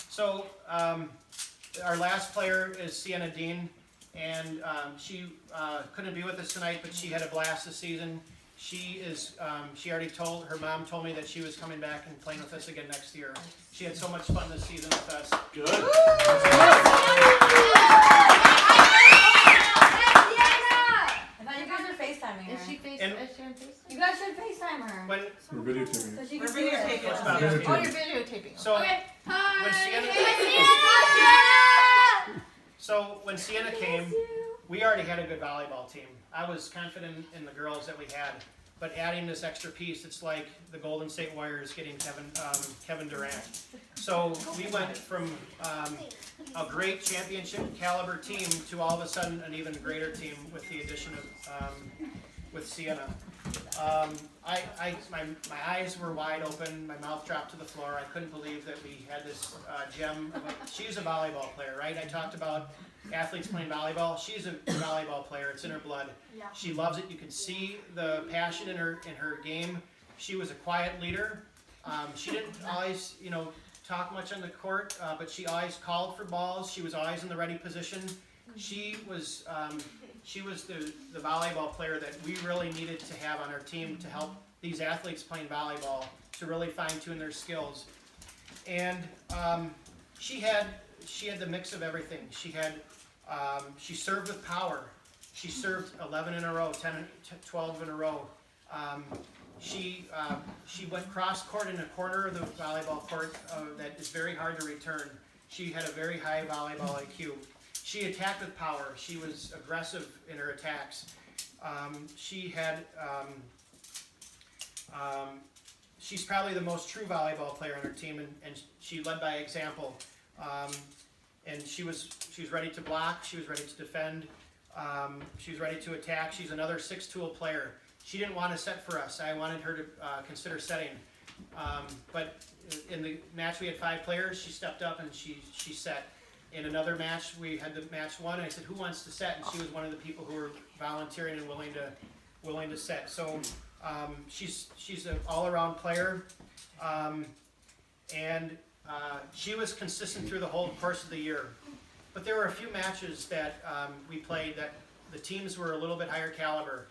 So our last player is Sienna Dean, and she couldn't be with us tonight, but she had a blast this season. She already told, her mom told me that she was coming back and playing with us again next year. She had so much fun this season with us. Good. I thought you guys were FaceTiming her. Is she And- on FaceTime? You guys should FaceTime her. When, We're videotaping So it. she We're can see videotaping it. it. What's about Oh, it? you're videotaping. so, Okay. when Hi. so when Sienna came, we already had a good volleyball team. I was confident in the girls that we had, but adding this extra piece, it's like the Golden State Warriors getting Kevin Durant. So we went from a great championship caliber team to all of a sudden an even greater team with the addition of with Sienna. My eyes were wide open, my mouth dropped to the floor. I couldn't believe that we had this gem. She's a volleyball player, right? I talked about athletes playing volleyball. She's a volleyball player. It's in her blood. Yeah. She loves it. You can see the passion in her game. She was a quiet leader. She didn't always, talk much on the court, but she always called for balls. She was always in the ready position. She was the volleyball player that we really needed to have on our team to help these athletes playing volleyball to really fine-tune their skills. And she had the mix of everything. She served with power. She served 11 in a row, 12 in a row. She went cross-court in a corner of the volleyball court that is very hard to return. She had a very high volleyball IQ. She attacked with power. She was aggressive in her attacks. She's probably the most true volleyball player on her team, and she led by example. And she was ready to block. She was ready to defend. She was ready to attack. She's another 6-tool player. She didn't want to set for us. I wanted her to consider setting. But in the match we had 5 players. She stepped up and she set. In another match, we had the match 1. And I said, "Who wants to set?" And she was one of the people who were volunteering and willing to set. So she's an all-around player, and she was consistent through the whole course of the year. But there were a few matches that we played that the teams were a little bit higher caliber,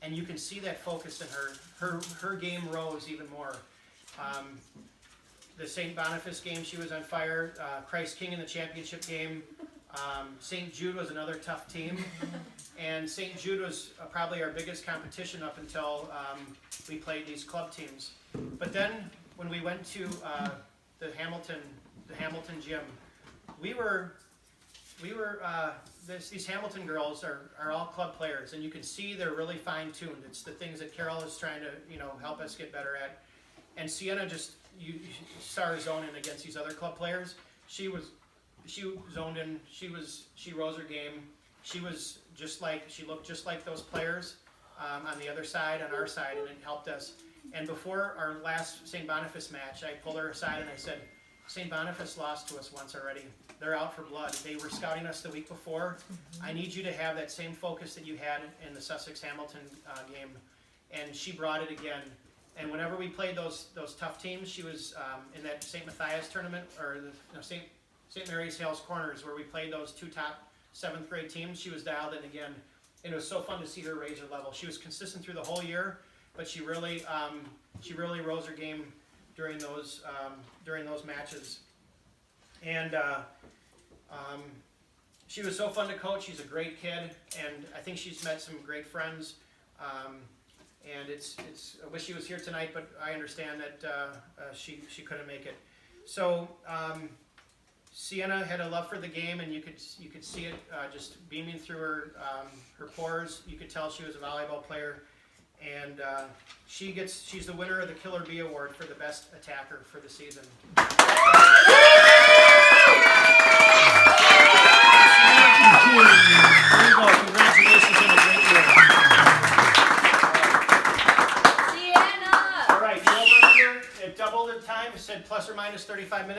and you can see that focus in her. Her game rose even more. The St. Boniface game, she was on fire. Christ King in the championship game. St. Jude was another tough team. And St. Jude was probably our biggest competition up until we played these club teams. But then when we went to the Hamilton gym, these Hamilton girls are all club players, and you can see they're really fine-tuned. It's the things that Carol is trying to help us get better at. And Sienna you saw her zone in against these other club players. She zoned in. She rose her game. She looked just like those players on the other side, on our side, and it helped us. And before our last St. Boniface match, I pulled her aside and I said, "St. Boniface lost to us once already. They're out for blood. They were scouting us the week before. I need you to have that same focus that you had in the Sussex-Hamilton game." And she brought it again. And whenever we played those tough teams, she was in that St. Matthias tournament, or St. Mary's Hales Corners, where we played those 2 top 7th grade teams. She was dialed in again, and it was so fun to see her raise her level. She was consistent through the whole year, but she really rose her game during those matches. And she was so fun to coach. She's a great kid, and I think she's met some great friends. And I wish she was here tonight, but I understand that she couldn't make it. So Sienna had a love for the game, and you could see it just beaming through her pores. You could tell she was a volleyball player, and she's the winner of the Killer Bee Award for the best attacker for the season. Congratulations on a great year. Sienna! All right, you over here, it doubled the time. It said plus or minus 35 minutes.